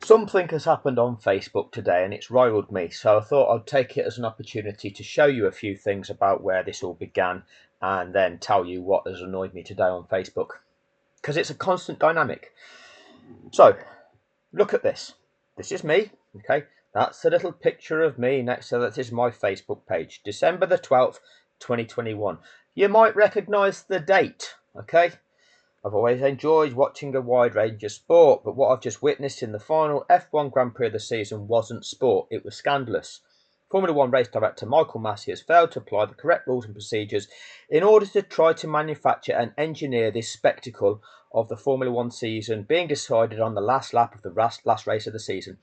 Something has happened on Facebook today and it's riled me, so I thought I'd take it as an opportunity to show you a few things about where this all began and then tell you what has annoyed me today on Facebook. Because it's a constant dynamic. So, look at this. This is me, okay? That's a little picture of me next to that is my Facebook page, December the 12th, 2021. You might recognise the date, okay? I've always enjoyed watching a wide range of sport, but what I've just witnessed in the final F1 Grand Prix of the season wasn't sport, it was scandalous. Formula One race director Michael Massey has failed to apply the correct rules and procedures in order to try to manufacture and engineer this spectacle of the Formula One season being decided on the last lap of the last race of the season.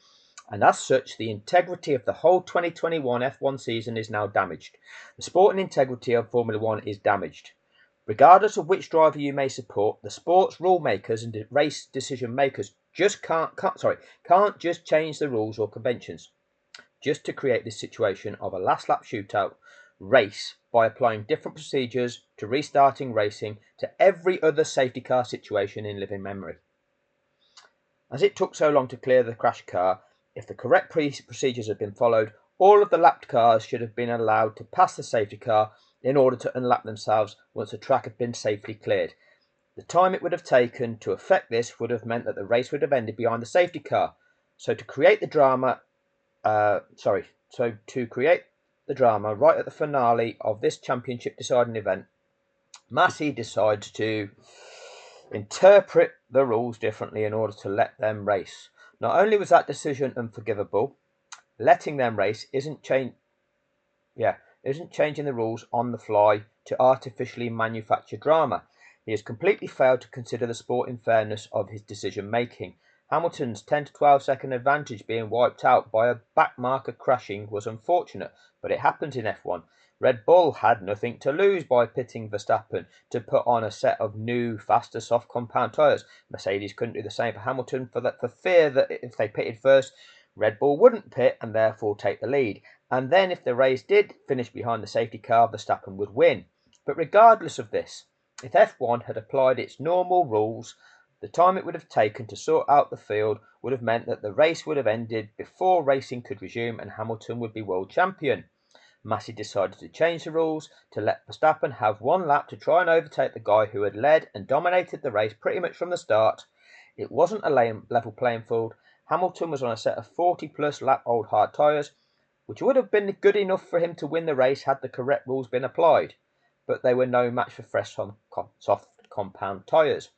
And as such, the integrity of the whole 2021 F1 season is now damaged. The sporting integrity of Formula One is damaged. Regardless of which driver you may support, the sports rule makers and race decision makers just can't just change the rules or conventions just to create this situation of a last lap shootout race by applying different procedures to restarting racing to every other safety car situation in living memory. As it took so long to clear the crash car, if the correct procedures had been followed, all of the lapped cars should have been allowed to pass the safety car in order to unlap themselves once the track had been safely cleared. The time it would have taken to effect this would have meant that the race would have ended behind the safety car. So to create the drama right at the finale of this championship deciding event, Massey decides to interpret the rules differently in order to let them race. Not only was that decision unforgivable, letting them race isn't changing the rules on the fly to artificially manufacture drama. He has completely failed to consider the sporting fairness of his decision making. Hamilton's 10 to 12 second advantage being wiped out by a backmarker crashing was unfortunate, but it happens in F1. Red Bull had nothing to lose by pitting Verstappen to put on a set of new, faster, soft compound tyres. Mercedes couldn't do the same for Hamilton for fear that if they pitted first, Red Bull wouldn't pit and therefore take the lead. And then if the race did finish behind the safety car, Verstappen would win. But regardless of this, if F1 had applied its normal rules, the time it would have taken to sort out the field would have meant that the race would have ended before racing could resume and Hamilton would be world champion. Massey decided to change the rules to let Verstappen have one lap to try and overtake the guy who had led and dominated the race pretty much from the start. It wasn't a level playing field. Hamilton was on a set of 40 plus lap old hard tyres, which would have been good enough for him to win the race had the correct rules been applied, but they were no match for fresh soft compound tyres.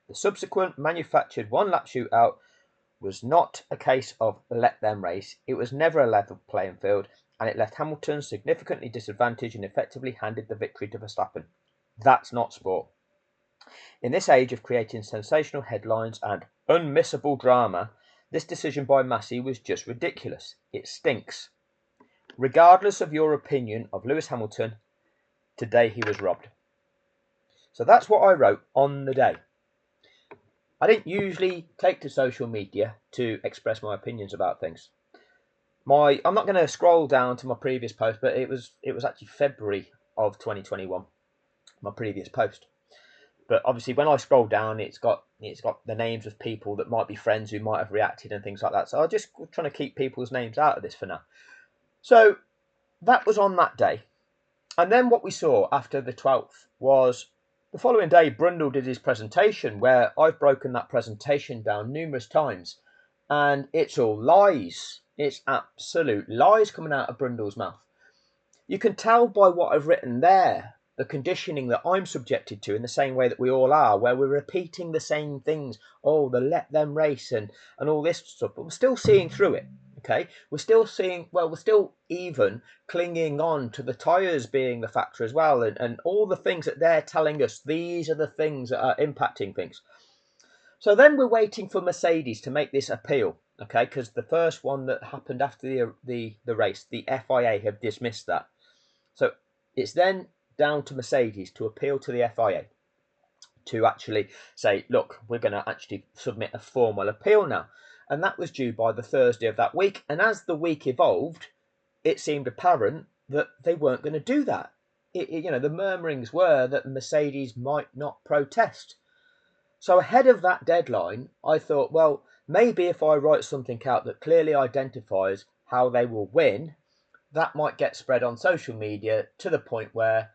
The subsequent manufactured one lap shootout was not a case of let them race. It was never a level playing field, and it left Hamilton significantly disadvantaged and effectively handed the victory to Verstappen. That's not sport. In this age of creating sensational headlines and unmissable drama, this decision by Massey was just ridiculous. It stinks. Regardless of your opinion of Lewis Hamilton, today he was robbed. So that's what I wrote on the day. I didn't usually take to social media to express my opinions about things. I'm not going to scroll down to my previous post, but it was actually February of 2021, my previous post. But obviously, when I scroll down, it's got the names of people that might be friends who might have reacted and things like that. So I'm just trying to keep people's names out of this for now. So that was on that day. And then what we saw after the 12th was the following day, Brundle did his presentation, where I've broken that presentation down numerous times. And it's all lies. It's absolute lies coming out of Brundle's mouth. You can tell by what I've written there, the conditioning that I'm subjected to in the same way that we all are, where we're repeating the same things. Oh, the let them race and all this stuff. But we're still seeing through it. Okay, we're still even clinging on to the tyres being the factor as well, and all the things that they're telling us, these are the things that are impacting things. So then we're waiting for Mercedes to make this appeal, okay, because the first one that happened after the race, the FIA have dismissed that. So it's then down to Mercedes to appeal to the FIA to actually say, look, we're going to actually submit a formal appeal now. And that was due by the Thursday of that week. And as the week evolved, it seemed apparent that they weren't going to do that. The murmurings were that Mercedes might not protest. So ahead of that deadline, I thought, well, Maybe if I write something out that clearly identifies how they will win, that might get spread on social media to the point where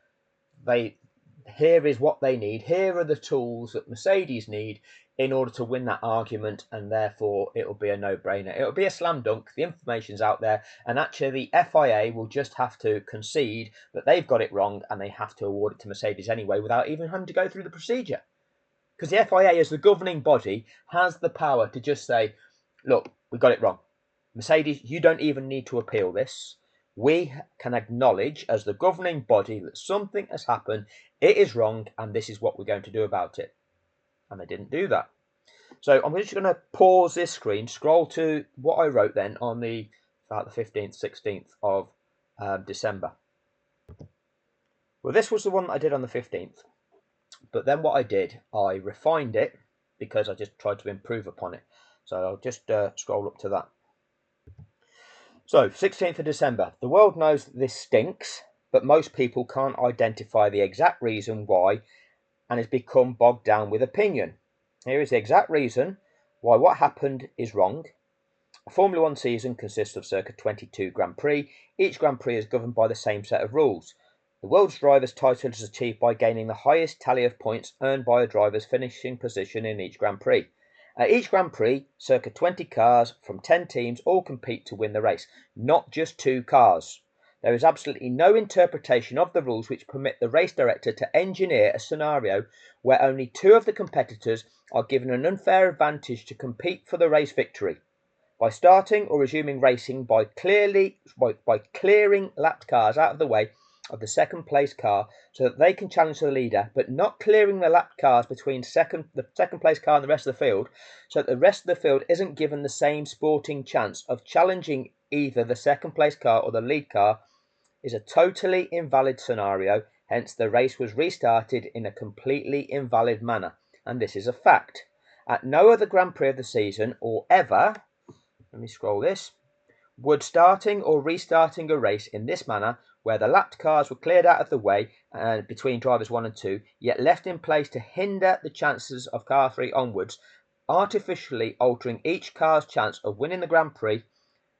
here is what they need, here are the tools that Mercedes need in order to win that argument, and therefore it'll be a no-brainer. It'll be a slam dunk. The information's out there, and actually the FIA will just have to concede that they've got it wrong and they have to award it to Mercedes anyway without even having to go through the procedure. Because the FIA, as the governing body, has the power to just say, look, we got it wrong. Mercedes, you don't even need to appeal this. We can acknowledge as the governing body that something has happened, it is wrong, and this is what we're going to do about it. And they didn't do that. So I'm just going to pause this screen, scroll to what I wrote then on about the 15th, 16th of December. Well, this was the one that I did on the 15th. But then what I did, I refined it because I just tried to improve upon it. So I'll just scroll up to that. So, 16th of December. The world knows that this stinks, but most people can't identify the exact reason why and has become bogged down with opinion. Here is the exact reason why what happened is wrong. A Formula One season consists of circa 22 Grand Prix. Each Grand Prix is governed by the same set of rules. The world's driver's title is achieved by gaining the highest tally of points earned by a driver's finishing position in each Grand Prix. At each Grand Prix, circa 20 cars from 10 teams all compete to win the race, not just 2 cars. There is absolutely no interpretation of the rules which permit the race director to engineer a scenario where only 2 of the competitors are given an unfair advantage to compete for the race victory. By starting or resuming racing by clearing lapped cars out of the way of the second place car so that they can challenge the leader, but not clearing the lapped cars between the second place car and the rest of the field, so that the rest of the field isn't given the same sporting chance of challenging either the second place car or the lead car, is a totally invalid scenario. Hence the race was restarted in a completely invalid manner, and this is a fact. At no other Grand Prix of the season or ever, let me scroll this, would starting or restarting a race in this manner, where the lapped cars were cleared out of the way between drivers 1 and 2, yet left in place to hinder the chances of car 3 onwards, artificially altering each car's chance of winning the Grand Prix,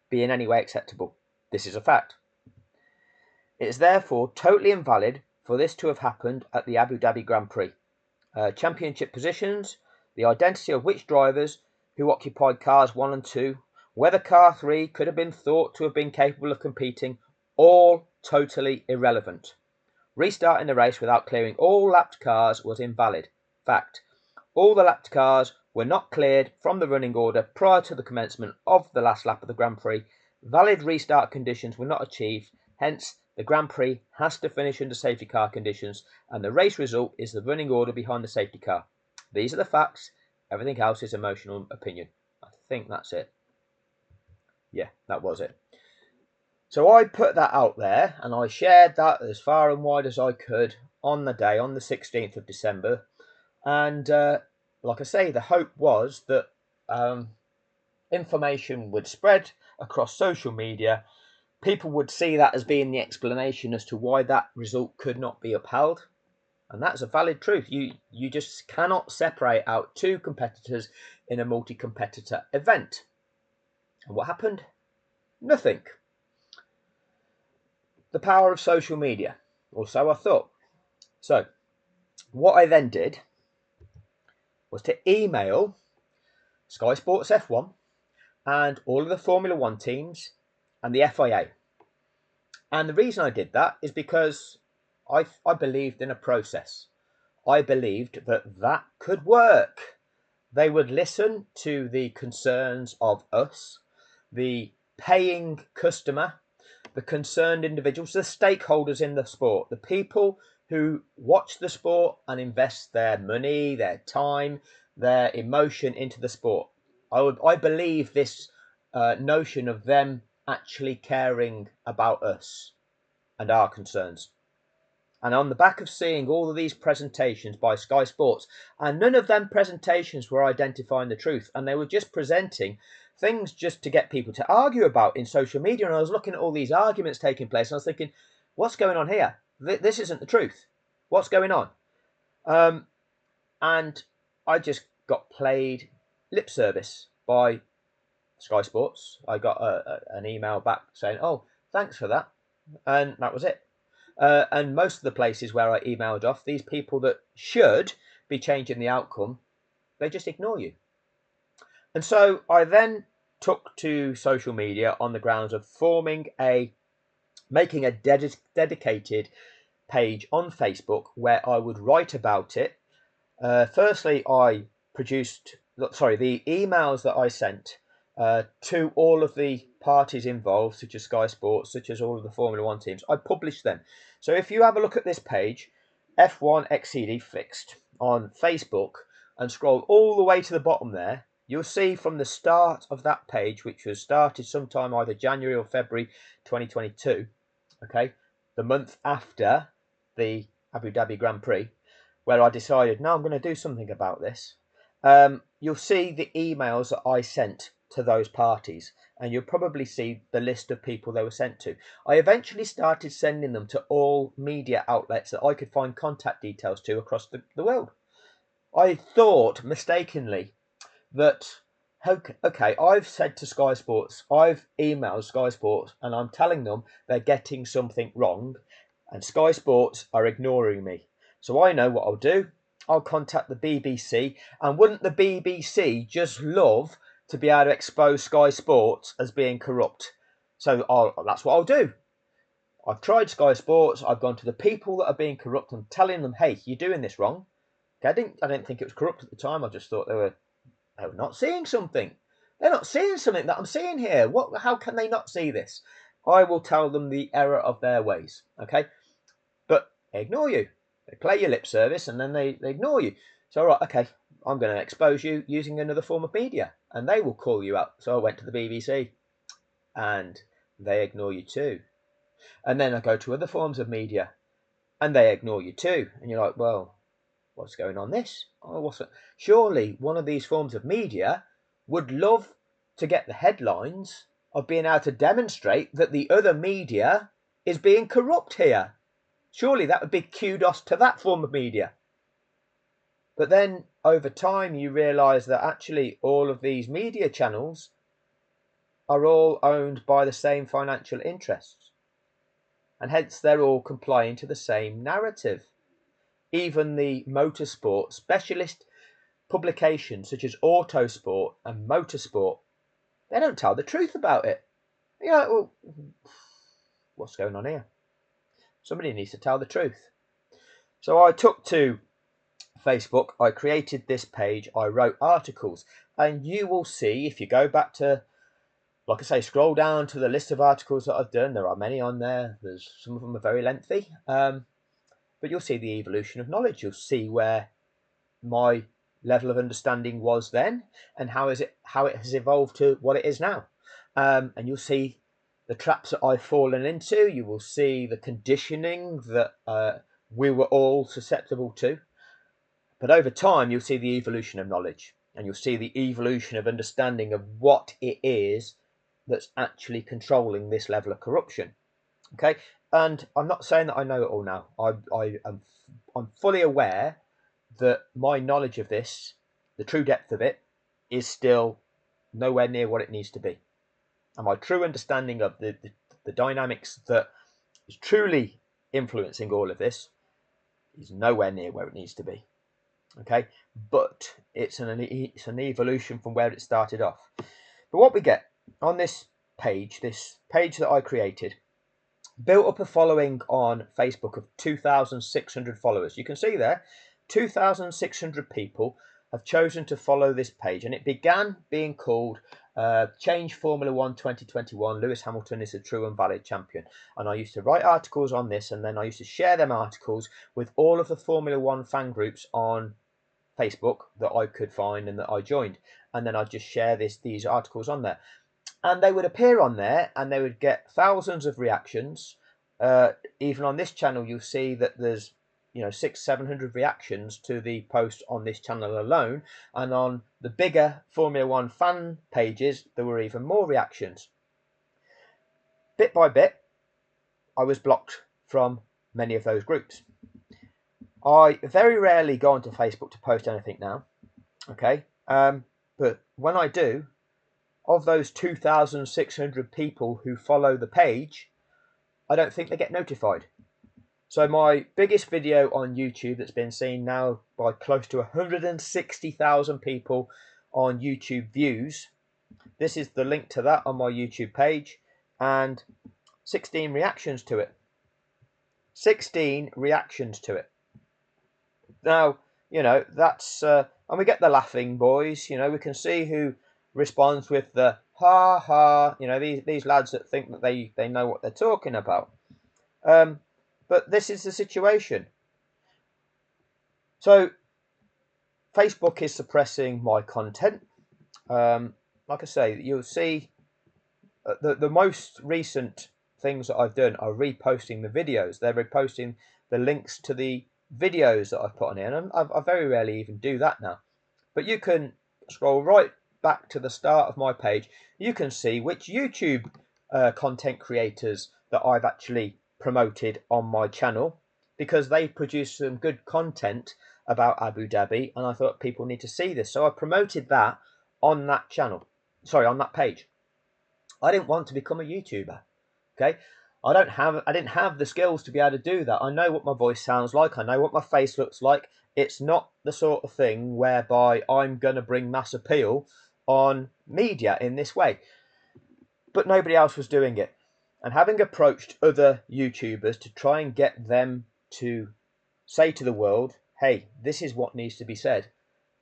be in any way acceptable. This is a fact. It is therefore totally invalid for this to have happened at the Abu Dhabi Grand Prix. Championship positions, the identity of which drivers who occupied cars 1 and 2, whether car 3 could have been thought to have been capable of competing, all totally irrelevant. Restarting the race without clearing all lapped cars was invalid. Fact. All the lapped cars were not cleared from the running order prior to the commencement of the last lap of the Grand Prix. Valid restart conditions were not achieved, hence the Grand Prix has to finish under safety car conditions, and the race result is the running order behind the safety car. These are the facts. Everything else is emotional opinion. I think that's it. Yeah, that was it. So I put that out there and I shared that as far and wide as I could on the day, on the 16th of December. And like I say, the hope was that information would spread across social media. People would see that as being the explanation as to why that result could not be upheld. And that's a valid truth. You just cannot separate out 2 competitors in a multi-competitor event. And what happened? Nothing. The power of social media, or so I thought. So what I then did was to email Sky Sports F1 and all of the Formula One teams and the FIA. And the reason I did that is because I believed in a process. I believed that could work. They would listen to the concerns of us, the paying customer, the concerned individuals, the stakeholders in the sport, the people who watch the sport and invest their money, their time, their emotion into the sport. I believe this notion of them actually caring about us and our concerns. And on the back of seeing all of these presentations by Sky Sports, and none of them presentations were identifying the truth, and they were just presenting things just to get people to argue about in social media. And I was looking at all these arguments taking place, and I was thinking, what's going on here? This isn't the truth. What's going on? And I just got played lip service. by Sky Sports. I got an email back saying, "Oh, thanks for that," and that was it. And most of the places where I emailed off, these people that should be changing the outcome, they just ignore you. And so I then took to social media on the grounds of making a dedicated page on Facebook where I would write about it. Firstly, I produced, the emails that I sent to all of the parties involved, such as Sky Sports, such as all of the Formula One teams. I published them. So if you have a look at this page, F1 XCD Fixed on Facebook, and scroll all the way to the bottom there, you'll see from the start of that page, which was started sometime either January or February 2022, okay, the month after the Abu Dhabi Grand Prix, where I decided, no, I'm going to do something about this. You'll see the emails that I sent to those parties, and you'll probably see the list of people they were sent to. I eventually started sending them to all media outlets that I could find contact details to across the world. I thought mistakenly that, okay, I've said to Sky Sports, I've emailed Sky Sports, and I'm telling them they're getting something wrong, and Sky Sports are ignoring me. So I know what I'll do. I'll contact the BBC, and wouldn't the BBC just love to be able to expose Sky Sports as being corrupt? So that's what I'll do. I've tried Sky Sports. I've gone to the people that are being corrupt and telling them, hey, you're doing this wrong. Okay, I didn't think it was corrupt at the time. I just thought they were not seeing something. They're not seeing something that I'm seeing here. How can they not see this? I will tell them the error of their ways. Okay, but they ignore you. They play your lip service and then they ignore you. So, right, okay, I'm going to expose you using another form of media, and they will call you out. So I went to the BBC, and they ignore you too. And then I go to other forms of media, and they ignore you too. And you're like, well, what's going on this? Oh, surely one of these forms of media would love to get the headlines of being able to demonstrate that the other media is being corrupt here. Surely that would be kudos to that form of media. But then over time you realise that actually all of these media channels are all owned by the same financial interests, and hence they're all complying to the same narrative. Even the motorsport specialist publications such as Autosport and Motorsport, they don't tell the truth about it. You're like, well, what's going on here? Somebody needs to tell the truth. So I took to Facebook, I created this page, I wrote articles, and you will see, if you go back to, like I say, scroll down to the list of articles that I've done, there are many on there. Some of them are very lengthy, but you'll see the evolution of knowledge. You'll see where my level of understanding was then and how it has evolved to what it is now. And you'll see the traps that I've fallen into. You will see the conditioning that we were all susceptible to. But over time, you'll see the evolution of knowledge, and you'll see the evolution of understanding of what it is that's actually controlling this level of corruption. Okay, and I'm not saying that I know it all now. I'm fully aware that my knowledge of this, the true depth of it, is still nowhere near what it needs to be. And my true understanding of the dynamics that is truly influencing all of this is nowhere near where it needs to be. Okay, but it's an evolution from where it started off. But what we get on this page that I created, built up a following on Facebook of 2,600 followers. You can see there, 2,600 people have chosen to follow this page, and it began being called Change Formula One 2021. Lewis Hamilton is a true and valid champion. And I used to write articles on this, and then I used to share them articles with all of the Formula One fan groups on Facebook that I could find and that I joined. And then I'd just share these articles on there. And they would appear on there and they would get thousands of reactions. Even on this channel, you'll see that there's 600-700 reactions to the post on this channel alone, and on the bigger Formula One fan pages there were even more reactions. Bit by bit I was blocked from many of those groups. I very rarely go onto Facebook to post anything now, okay, but when I do, of those 2,600 people who follow the page, I don't think they get notified. So my biggest video on YouTube that's been seen now by close to 160,000 people on YouTube views. This is the link to that on my YouTube page, and 16 reactions to it. 16 reactions to it. Now, that's, and we get the laughing boys, we can see who responds with the ha ha, these lads that think that they know what they're talking about. But this is the situation. So Facebook is suppressing my content. Like I say, you'll see the most recent things that I've done are reposting the videos. They're reposting the links to the videos that I've put on here, and I very rarely even do that now. But you can scroll right back to the start of my page. You can see which YouTube content creators that I've actually promoted on my channel, because they produce some good content about Abu Dhabi, and I thought people need to see this, so I promoted that on that channel. Sorry, on that page. I didn't want to become a YouTuber. Okay, I didn't have the skills to be able to do that. I know what my voice sounds like. I know what my face looks like. It's not the sort of thing whereby I'm going to bring mass appeal on media in this way. But nobody else was doing it. And having approached other YouTubers to try and get them to say to the world, hey, this is what needs to be said,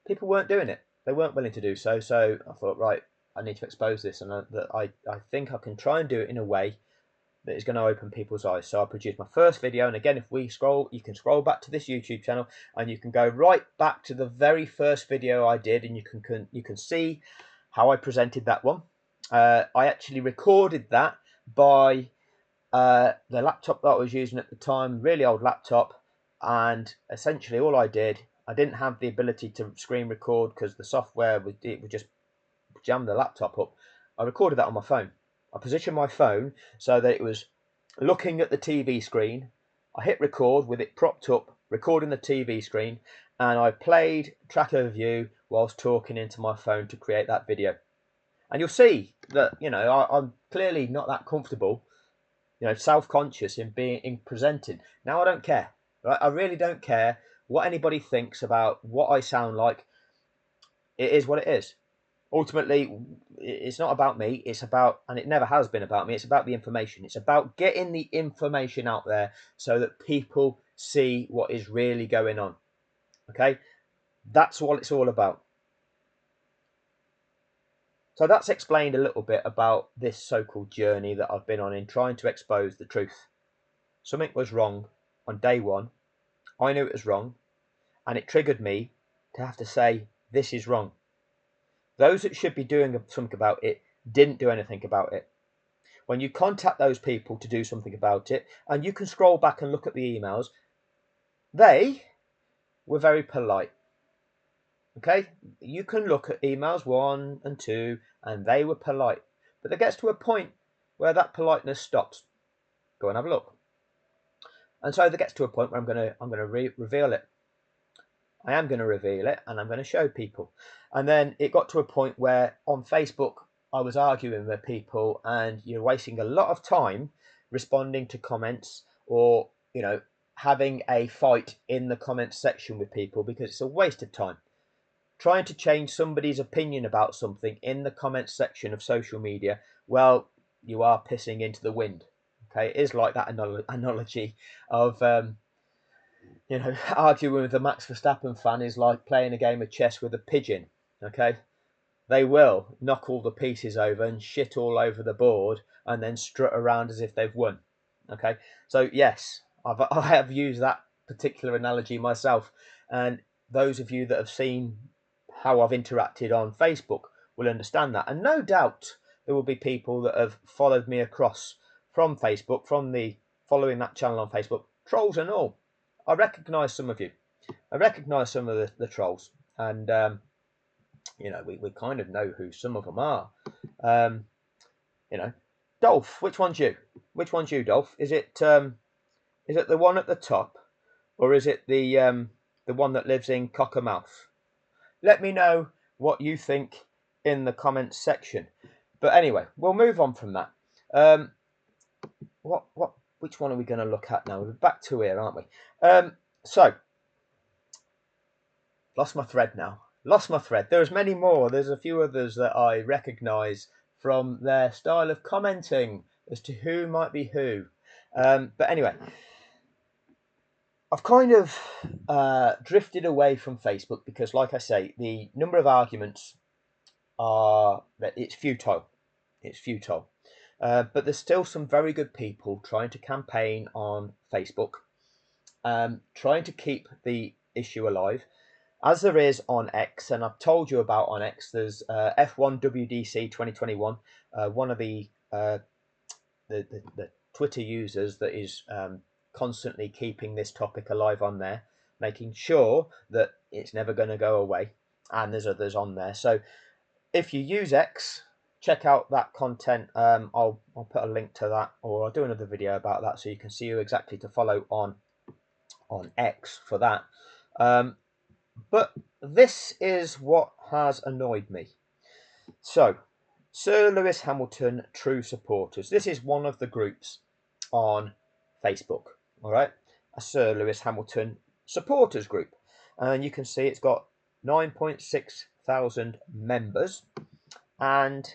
people weren't doing it. They weren't willing to do so. So I thought, right, I need to expose this, and I think I can try and do it in a way that is going to open people's eyes. So I produced my first video, and again, if we scroll, you can scroll back to this YouTube channel, and you can go right back to the very first video I did, and you can see how I presented that one. I actually recorded that by the laptop that I was using at the time, really old laptop, and essentially all I did, I didn't have the ability to screen record because the software would just jam the laptop up. I recorded that on my phone. I positioned my phone so that it was looking at the TV screen. I hit record with it propped up, recording the TV screen, and I played track overview whilst talking into my phone to create that video. And you'll see that, I'm clearly not that comfortable, self-conscious in presenting. Now I don't care. Right? I really don't care what anybody thinks about what I sound like. It is what it is. Ultimately, it's not about me. It's about, and it never has been about me, it's about the information. It's about getting the information out there so that people see what is really going on. Okay? That's what it's all about. So that's explained a little bit about this so-called journey that I've been on in trying to expose the truth. Something was wrong on day one. I knew it was wrong, and it triggered me to have to say, this is wrong. Those that should be doing something about it didn't do anything about it. When you contact those people to do something about it, and you can scroll back and look at the emails, they were very polite. Okay, you can look at emails 1 and 2, and they were polite. But there gets to a point where that politeness stops. Go and have a look. And so there gets to a point where I'm going to reveal it. I am going to reveal it, and I'm going to show people. And then it got to a point where on Facebook I was arguing with people, and you're wasting a lot of time responding to comments, or having a fight in the comments section with people, because it's a waste of time. Trying to change somebody's opinion about something in the comments section of social media, well, you are pissing into the wind. Okay, it is like that analogy of arguing with a Max Verstappen fan is like playing a game of chess with a pigeon. Okay, they will knock all the pieces over and shit all over the board, and then strut around as if they've won. Okay, so yes, I have used that particular analogy myself, and those of you that have seen how I've interacted on Facebook will understand that. And no doubt there will be people that have followed me across from Facebook, from the following that channel on Facebook, trolls and all. I recognise some of you. I recognise some of the trolls, and we kind of know who some of them are. Dolph, which one's you? Which one's you, Dolph? Is it the one at the top, or is it the one that lives in Cockermouth? Let me know what you think in the comments section. But anyway, we'll move on from that. Which one are we going to look at now? We're back to here, aren't we? So, lost my thread now. Lost my thread. There's many more. There's a few others that I recognise from their style of commenting as to who might be who. But anyway, I've kind of drifted away from Facebook because, like I say, the number of arguments are that it's futile. It's futile. But there's still some very good people trying to campaign on Facebook, trying to keep the issue alive, as there is on X. And I've told you about on X. There's F1 WDC 2021, one of the Twitter users that is constantly keeping this topic alive on there, making sure that it's never going to go away. And there's others on there. So if you use X, check out that content. I'll put a link to that, or I'll do another video about that so you can see who exactly to follow on X for that. But this is what has annoyed me. So, Sir Lewis Hamilton True Supporters. This is one of the groups on Facebook. All right, a Sir Lewis Hamilton supporters group, and you can see it's got 9.6 thousand members. And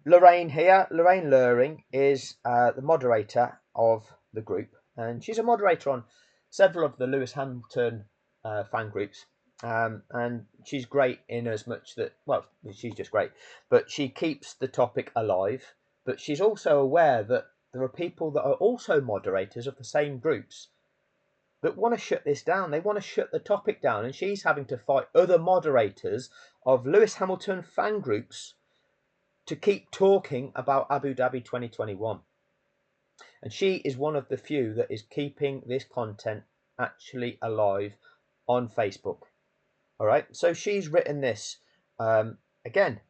Lorraine Luring is the moderator of the group, and she's a moderator on several of the Lewis Hamilton fan groups, and she's great in as much that, well, she's just great, but she keeps the topic alive. But she's also aware that there are people that are also moderators of the same groups that want to shut this down. They want to shut the topic down, and she's having to fight other moderators of Lewis Hamilton fan groups to keep talking about Abu Dhabi 2021. And she is one of the few that is keeping this content actually alive on Facebook. All right, so she's written this again,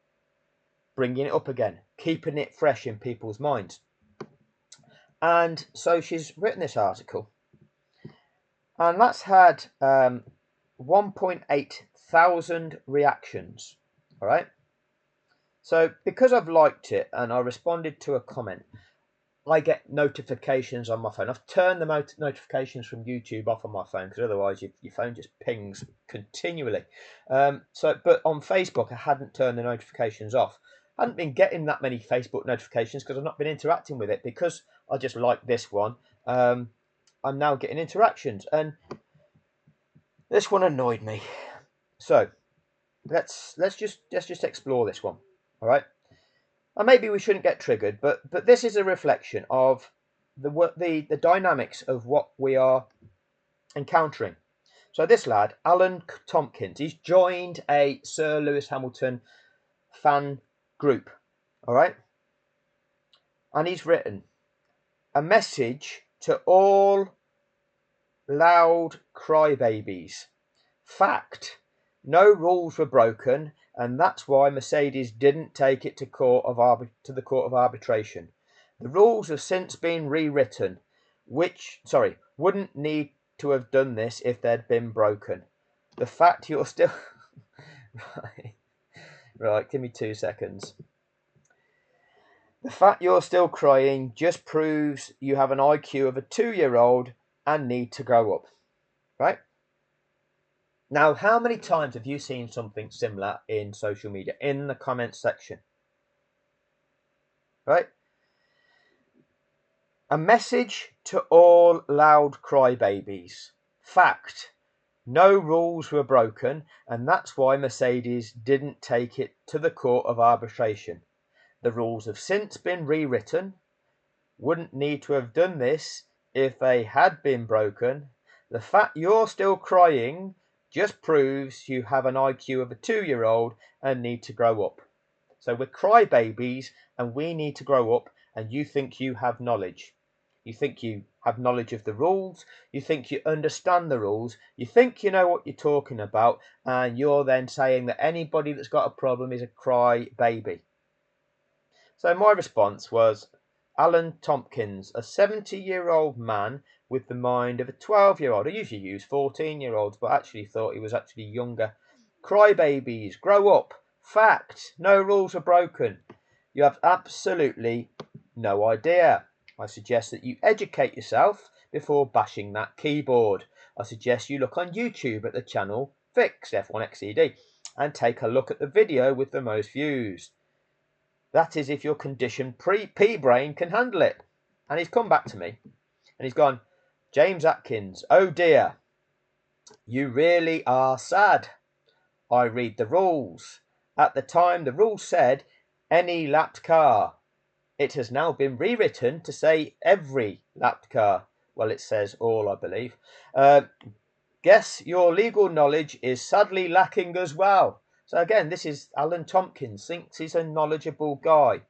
bringing it up again, keeping it fresh in people's minds. And so she's written this article, and that's had 1.8 thousand reactions. All right, so because I've liked it and I responded to a comment, I get notifications on my phone. I've turned the notifications from YouTube off on my phone because otherwise your phone just pings continually. But on Facebook, I hadn't turned the notifications off. I hadn't been getting that many Facebook notifications because I've not been interacting with it, because I just like this one. I'm now getting interactions, and this one annoyed me. So let's just explore this one. All right. And maybe we shouldn't get triggered, but this is a reflection of the dynamics of what we are encountering. So this lad, Alan Tompkins, he's joined a Sir Lewis Hamilton fan group, all right? And he's written a message to all loud crybabies. Fact, no rules were broken, and that's why Mercedes didn't take it to the Court of Arbitration. The rules have since been rewritten, wouldn't need to have done this if they'd been broken. The fact you're still right, give me 2 seconds. The fact you're still crying just proves you have an IQ of a 2-year-old and need to grow up, right? Now, how many times have you seen something similar in social media, in the comments section? Right? A message to all loud crybabies. Fact, no rules were broken, and that's why Mercedes didn't take it to the Court of Arbitration. The rules have since been rewritten. Wouldn't need to have done this if they had been broken. The fact you're still crying just proves you have an IQ of a 2-year-old and need to grow up. So we're crybabies and we need to grow up, and you think you have knowledge. You think you have knowledge of the rules. You think you understand the rules. You think you know what you're talking about, and you're then saying that anybody that's got a problem is a crybaby. So my response was, Alan Tompkins, a 70-year-old man with the mind of a 12-year-old. I usually use 14-year-olds, but actually thought he was actually younger. Crybabies, grow up. Fact. No rules are broken. You have absolutely no idea. I suggest that you educate yourself before bashing that keyboard. I suggest you look on YouTube at the channel Fix F1XCD and take a look at the video with the most views. That is if your conditioned P brain can handle it. And he's come back to me and he's gone, James Atkins, oh dear, you really are sad. I read the rules. At the time, the rules said any lapped car. It has now been rewritten to say every lapped car. Well, it says all, I believe. Guess your legal knowledge is sadly lacking as well. So again, this is Alan Tompkins, thinks he's a knowledgeable guy.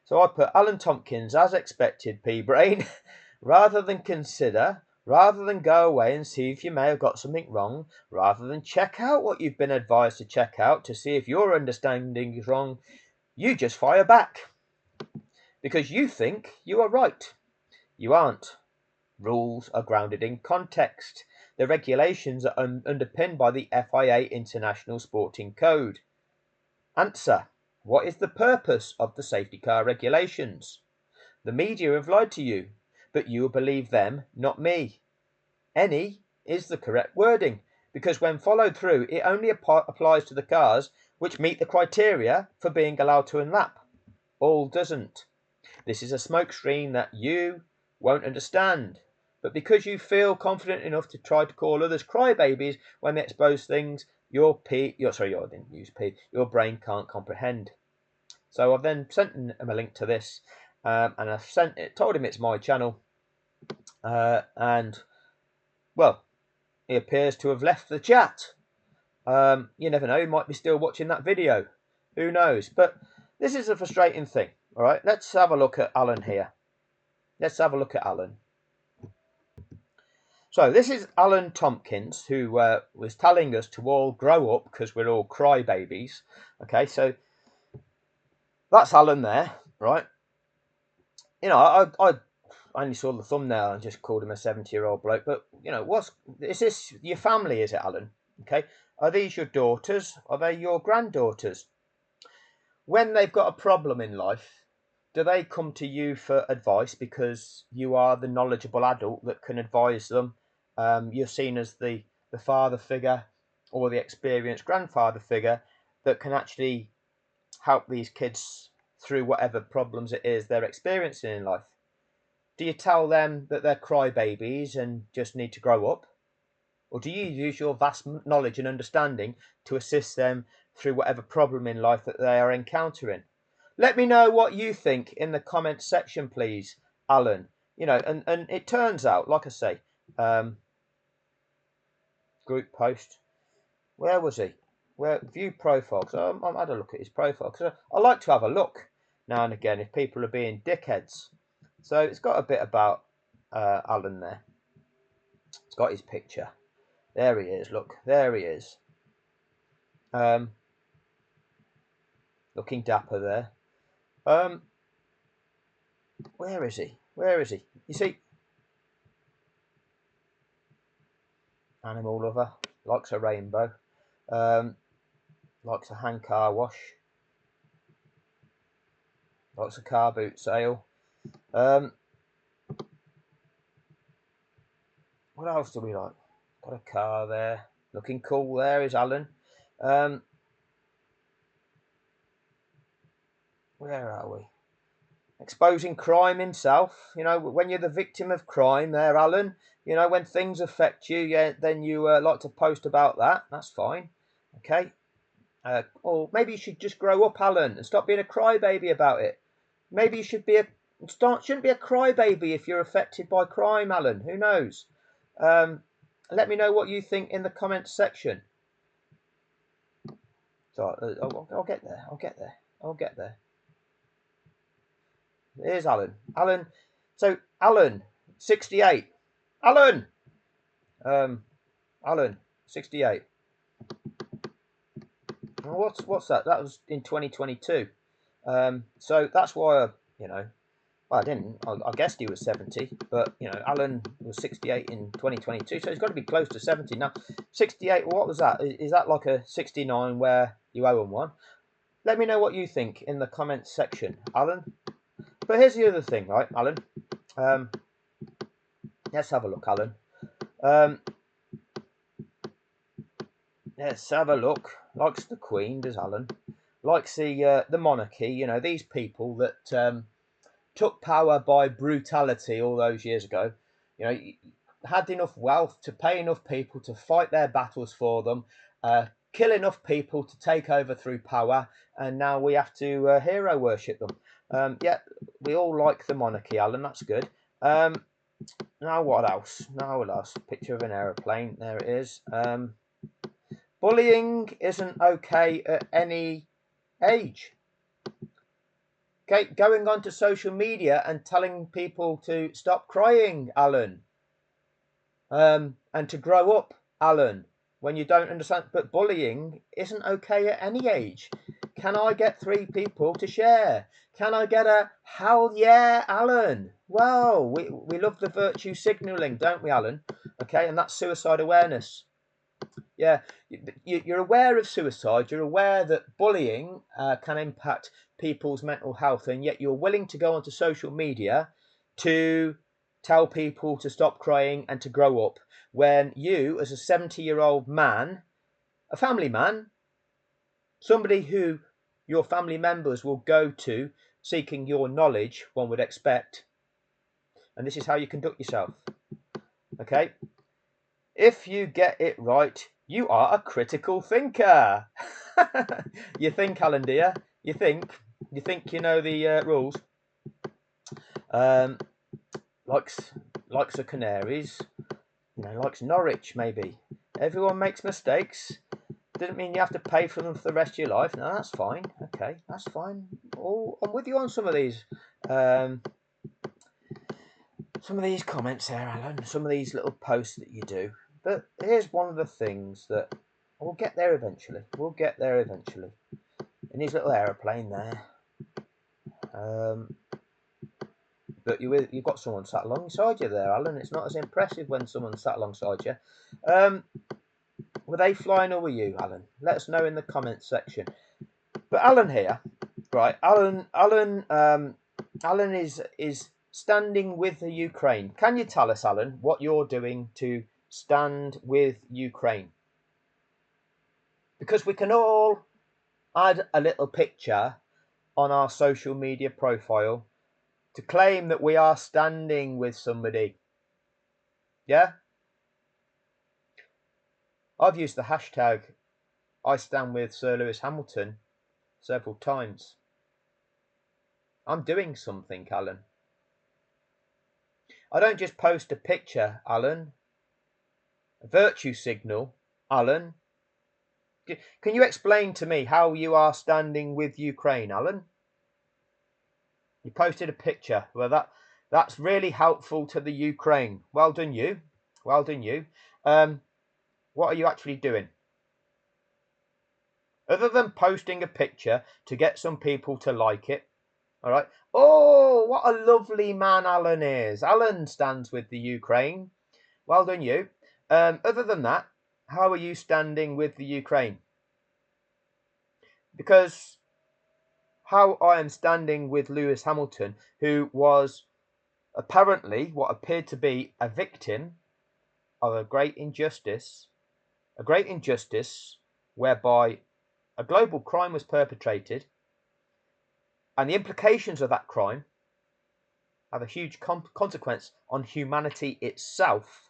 So I put Alan Tompkins, as expected, P-Brain, rather than consider, rather than go away and see if you may have got something wrong, rather than check out what you've been advised to check out to see if your understanding is wrong, you just fire back. Because you think you are right. You aren't. Rules are grounded in context. The regulations are underpinned by the FIA International Sporting Code. Answer. What is the purpose of the safety car regulations? The media have lied to you, but you will believe them, not me. Any is the correct wording, because when followed through, it only applies to the cars which meet the criteria for being allowed to unlap. All doesn't. This is a smokescreen that you won't understand. But because you feel confident enough to try to call others crybabies when they expose things your brain can't comprehend. So I've then sent him a link to this, and I've told him it's my channel, and well, he appears to have left the chat. You never know, he might be still watching that video. Who knows? But this is a frustrating thing. All right, let's have a look at Alan here. Let's have a look at Alan. So this is Alan Tompkins, who was telling us to all grow up because we're all crybabies. Okay, so that's Alan there, right? You know, I only saw the thumbnail and just called him a 70-year-old bloke. But, you know, is this your family, is it, Alan? Okay, are these your daughters? Are they your granddaughters? When they've got a problem in life, do they come to you for advice because you are the knowledgeable adult that can advise them? You're seen as the father figure or the experienced grandfather figure that can actually help these kids through whatever problems it is they're experiencing in life. Do you tell them that they're crybabies and just need to grow up? Or do you use your vast knowledge and understanding to assist them through whatever problem in life that they are encountering? Let me know what you think in the comments section, please, Alan. You know, and it turns out, like I say, group post. Where was he? Where view profile? So I had a look at his profile because I like to have a look now and again if people are being dickheads. So it's got a bit about Alan there. It's got his picture. There he is. Look, there he is. Looking dapper there. Where is he? Where is he? You see, animal lover, likes a rainbow, likes a hand car wash, likes a car boot sale. What else do we like? Got a car there. Looking cool there is Alan. Where are we? Exposing crime himself. You know, when you're the victim of crime there, Alan, you know, when things affect you, yeah, then you like to post about that. That's fine. Okay. Or maybe you should just grow up, Alan, and stop being a crybaby about it. Maybe you should shouldn't be a crybaby if you're affected by crime, Alan. Who knows? Let me know what you think in the comments section. So I'll get there. I'll get there. Here's Alan. So Alan, 68. Alan, Alan, 68. What's that? That was in 2022. So that's why well, I didn't. I guessed he was 70, but Alan was 68 in 2022, so he's got to be close to 70 now. 68. What was that? Is that like a 69 where you owe him one? Let me know what you think in the comments section, Alan. But here's the other thing, right, Alan? Let's have a look, Alan. Let's have a look. Likes the Queen, does Alan? Likes the monarchy. You know, these people that took power by brutality all those years ago. You know, had enough wealth to pay enough people to fight their battles for them, kill enough people to take over through power, and now we have to hero worship them. Yeah, we all like the monarchy, Alan. That's good. Now what else? Now what else? Picture of an aeroplane. There it is. Bullying isn't okay at any age. Okay, going onto social media and telling people to stop crying, Alan, and to grow up, Alan, when you don't understand. But bullying isn't okay at any age. Can I get 3 people to share? Can I get a hell yeah, Alan? Well, we love the virtue signalling, don't we, Alan? Okay, and that's suicide awareness. Yeah, you're aware of suicide, you're aware that bullying can impact people's mental health, and yet you're willing to go onto social media to tell people to stop crying and to grow up, when you, as a 70-year-old man, a family man, somebody who your family members will go to seeking your knowledge, one would expect, and this is how you conduct yourself. Okay? If you get it right, you are a critical thinker. You think, Alan, dear? You think you know the rules? Likes the Canaries, you know, likes Norwich maybe. Everyone makes mistakes. Doesn't mean you have to pay for them for the rest of your life. No, that's fine. Okay, that's fine. Oh, I'm with you on some of these. Some of these comments there, Alan. Some of these little posts that you do. But here's one of the things that we'll get there eventually. We'll get there eventually. In his little aeroplane there. But you've got someone sat alongside you there, Alan. It's not as impressive when someone's sat alongside you. Were they flying or were you, Alan? Let us know in the comments section. But Alan here, right? Alan is standing with the Ukraine. Can you tell us, Alan, what you're doing to stand with Ukraine? Because we can all add a little picture on our social media profile to claim that we are standing with somebody. Yeah? I've used the hashtag I stand with Sir Lewis Hamilton several times. I'm doing something, Alan. I don't just post a picture, Alan. A virtue signal, Alan. Can you explain to me how you are standing with Ukraine, Alan? You posted a picture. Well, that's really helpful to the Ukraine. Well done, you. Well done, you. What are you actually doing? Other than posting a picture to get some people to like it, all right. Oh, what a lovely man Alan is. Alan stands with the Ukraine. Well done, you. Other than that, how are you standing with the Ukraine? Because how I am standing with Lewis Hamilton, who was apparently what appeared to be a victim of a great injustice whereby a global crime was perpetrated, and the implications of that crime have a huge consequence on humanity itself.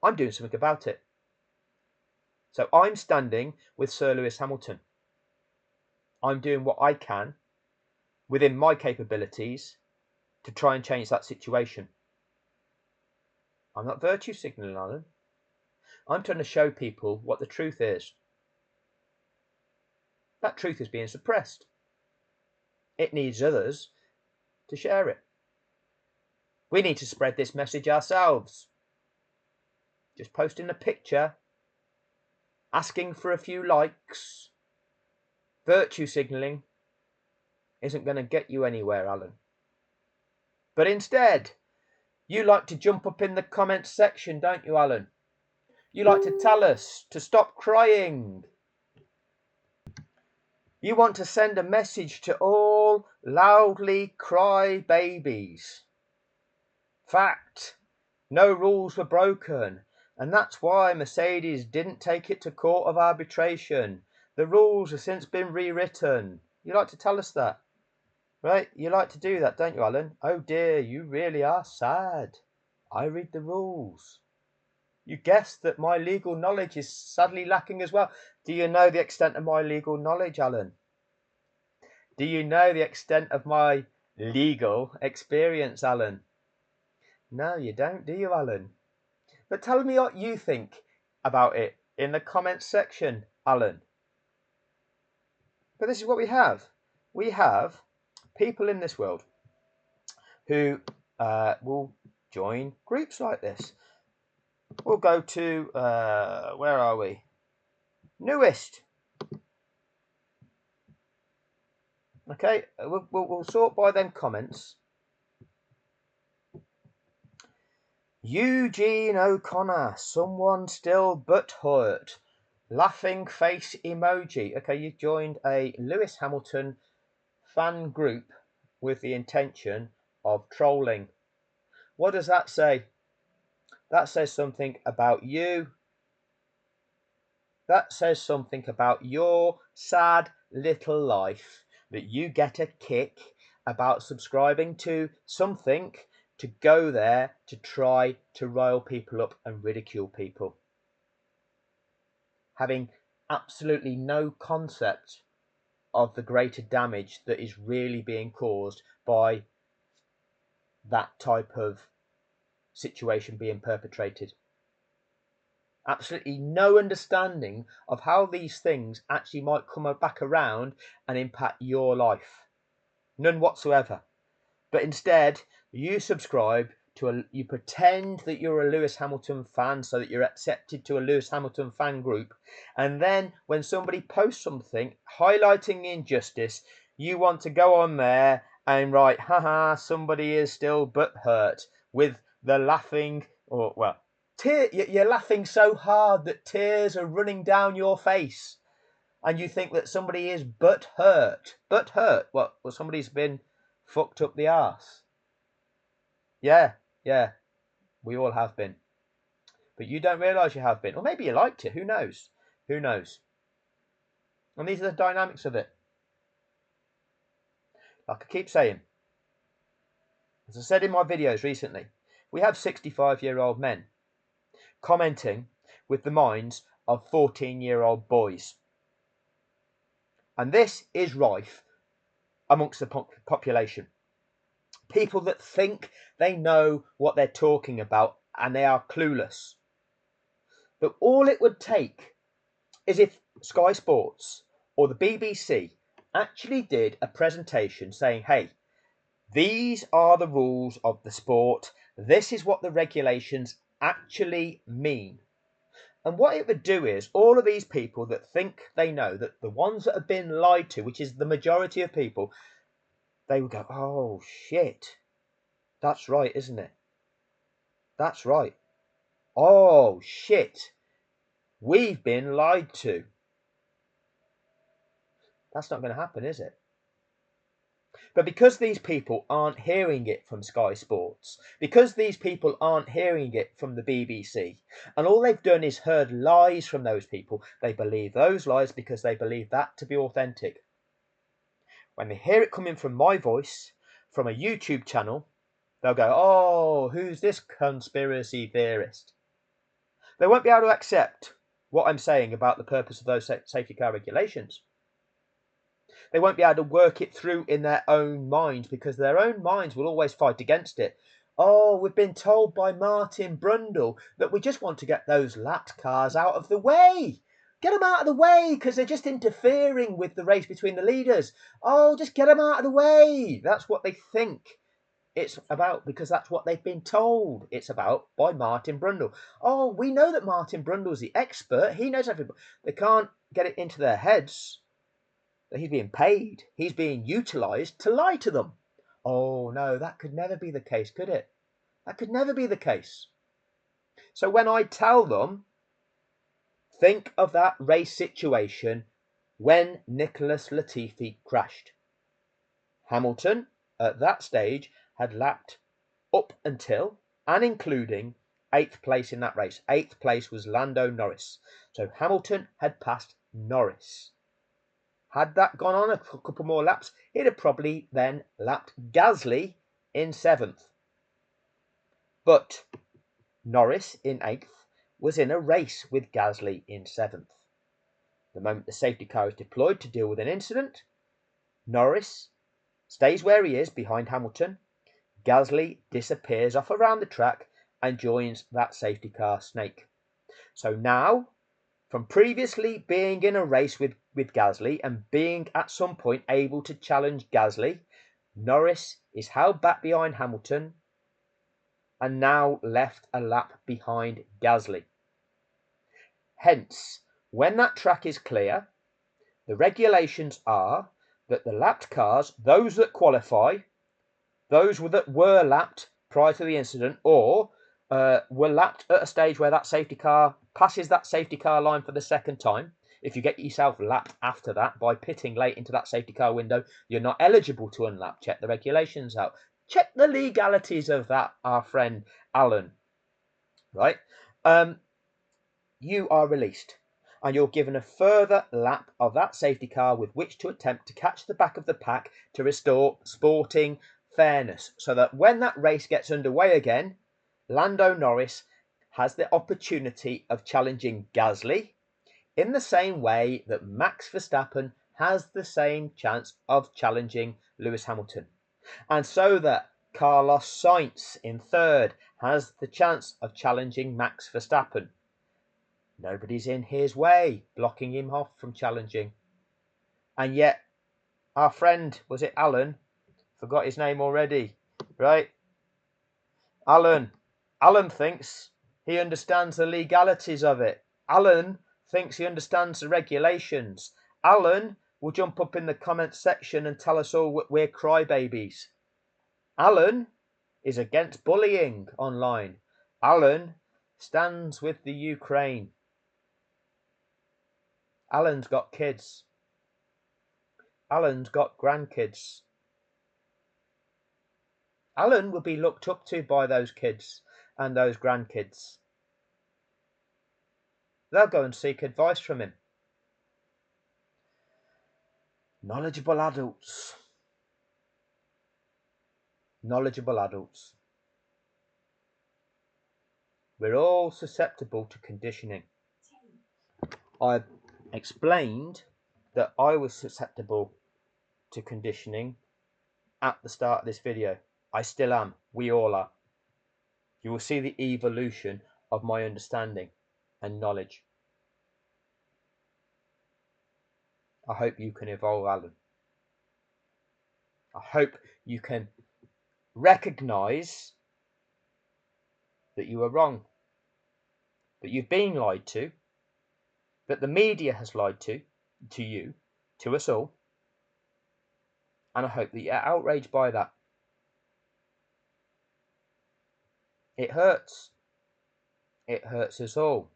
I'm doing something about it. So I'm standing with Sir Lewis Hamilton. I'm doing what I can within my capabilities to try and change that situation. I'm not virtue signalling, Alan. I'm trying to show people what the truth is. That truth is being suppressed. It needs others to share it. We need to spread this message ourselves. Just posting a picture, asking for a few likes, virtue signalling isn't going to get you anywhere, Alan. But instead, you like to jump up in the comments section, don't you, Alan? You like to tell us to stop crying. You want to send a message to all loudly cry babies. Fact. No rules were broken. And that's why Mercedes didn't take it to court of arbitration. The rules have since been rewritten. You like to tell us that, right? You like to do that, don't you, Alan? Oh dear, you really are sad. I read the rules. You guessed that my legal knowledge is sadly lacking as well. Do you know the extent of my legal knowledge, Alan? Do you know the extent of my legal experience, Alan? No, you don't, do you, Alan? But tell me what you think about it in the comments section, Alan. But this is what we have. We have people in this world who will join groups like this. We'll go to, where are we? Newest. Okay, we'll sort by them comments. Eugene O'Connor, someone still butthurt. Laughing face emoji. Okay, you joined a Lewis Hamilton fan group with the intention of trolling. What does that say? That says something about you. That says something about your sad little life, that you get a kick about subscribing to something to go there to try to rile people up and ridicule people, having absolutely no concept of the greater damage that is really being caused by that type of situation being perpetrated. Absolutely no understanding of how these things actually might come back around and impact your life. None whatsoever. But instead, you subscribe to you pretend that you're a Lewis Hamilton fan so that you're accepted to a Lewis Hamilton fan group. And then when somebody posts something highlighting the injustice, you want to go on there and write, haha, somebody is still butthurt with the laughing, or well, you're laughing so hard that tears are running down your face. And you think that somebody is butthurt. Butthurt? What? Well, somebody's been fucked up the arse. Yeah, we all have been. But you don't realise you have been. Or maybe you liked it. Who knows? Who knows? And these are the dynamics of it. Like I keep saying, as I said in my videos recently, we have 65-year-old men commenting with the minds of 14-year-old boys. And this is rife amongst the population. People that think they know what they're talking about and they are clueless. But all it would take is if Sky Sports or the BBC actually did a presentation saying, hey, these are the rules of the sport. This is what the regulations actually mean. And what it would do is all of these people that think they know, that the ones that have been lied to, which is the majority of people, they would go, oh shit, that's right, isn't it? That's right. Oh shit, we've been lied to. That's not going to happen, is it? But because these people aren't hearing it from Sky Sports, because these people aren't hearing it from the BBC, and all they've done is heard lies from those people, they believe those lies because they believe that to be authentic. When they hear it coming from my voice, from a YouTube channel, they'll go, oh, who's this conspiracy theorist? They won't be able to accept what I'm saying about the purpose of those safety car regulations. They won't be able to work it through in their own minds because their own minds will always fight against it. Oh, we've been told by Martin Brundle that we just want to get those lapped cars out of the way. Get them out of the way because they're just interfering with the race between the leaders. Oh, just get them out of the way. That's what they think it's about because that's what they've been told it's about by Martin Brundle. Oh, we know that Martin Brundle's the expert. He knows everything. They can't get it into their heads that he's being paid. He's being utilised to lie to them. Oh, no, that could never be the case, could it? That could never be the case. So when I tell them, think of that race situation when Nicholas Latifi crashed. Hamilton, at that stage, had lapped up until and including 8th place in that race. 8th place was Lando Norris. So Hamilton had passed Norris. Had that gone on a couple more laps, he'd have probably then lapped Gasly in 7th. But Norris in 8th was in a race with Gasly in 7th. The moment the safety car is deployed to deal with an incident, Norris stays where he is behind Hamilton. Gasly disappears off around the track and joins that safety car snake. So now, from previously being in a race with Gasly and being at some point able to challenge Gasly, Norris is held back behind Hamilton and now left a lap behind Gasly. Hence, when that track is clear, the regulations are that the lapped cars, those that qualify, those that were lapped prior to the incident or were lapped at a stage where that safety car passes that safety car line for the second time. If you get yourself lapped after that by pitting late into that safety car window, you're not eligible to unlap. Check the regulations out. Check the legalities of that, our friend Alan. Right? You are released and you're given a further lap of that safety car with which to attempt to catch the back of the pack to restore sporting fairness, so that when that race gets underway again, Lando Norris has the opportunity of challenging Gasly in the same way that Max Verstappen has the same chance of challenging Lewis Hamilton, and so that Carlos Sainz in 3rd has the chance of challenging Max Verstappen. Nobody's in his way, blocking him off from challenging. And yet, our friend, was it Alan? Forgot his name already, right? Alan thinks he understands the legalities of it. Alan thinks he understands the regulations. Alan will jump up in the comments section and tell us all we're crybabies. Alan is against bullying online. Alan stands with the Ukraine. Alan's got kids. Alan's got grandkids. Alan will be looked up to by those kids and those grandkids. They'll go and seek advice from him. Knowledgeable adults. Knowledgeable adults. We're all susceptible to conditioning. I explained that I was susceptible to conditioning at the start of this video. I still am. We all are. You will see the evolution of my understanding and knowledge. I hope you can evolve, Alan. I hope you can recognise that you are wrong, that you've been lied to, that the media has lied to you, to us all, and I hope that you're outraged by that. It hurts. It hurts us all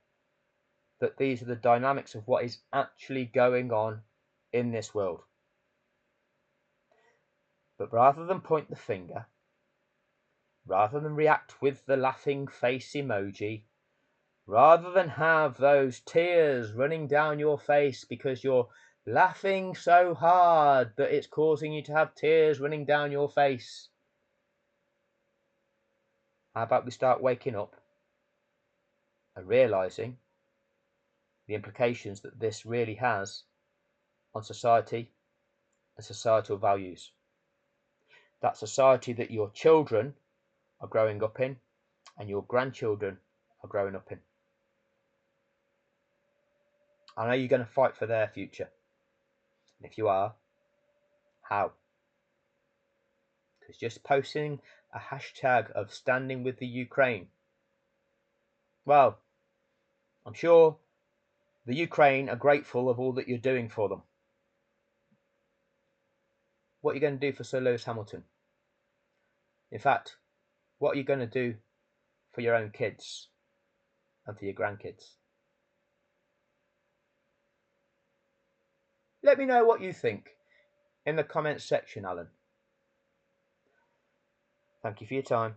that these are the dynamics of what is actually going on in this world. But rather than point the finger, rather than react with the laughing face emoji, rather than have those tears running down your face because you're laughing so hard that it's causing you to have tears running down your face, how about we start waking up and realising the implications that this really has on society and societal values? That society that your children are growing up in and your grandchildren are growing up in. I know you're going to fight for their future. And if you are, how? Because just posting a hashtag of standing with the Ukraine, well, I'm sure the Ukraine are grateful of all that you're doing for them. What are you going to do for Sir Lewis Hamilton? In fact, what are you going to do for your own kids and for your grandkids? Let me know what you think in the comments section, Alan. Thank you for your time.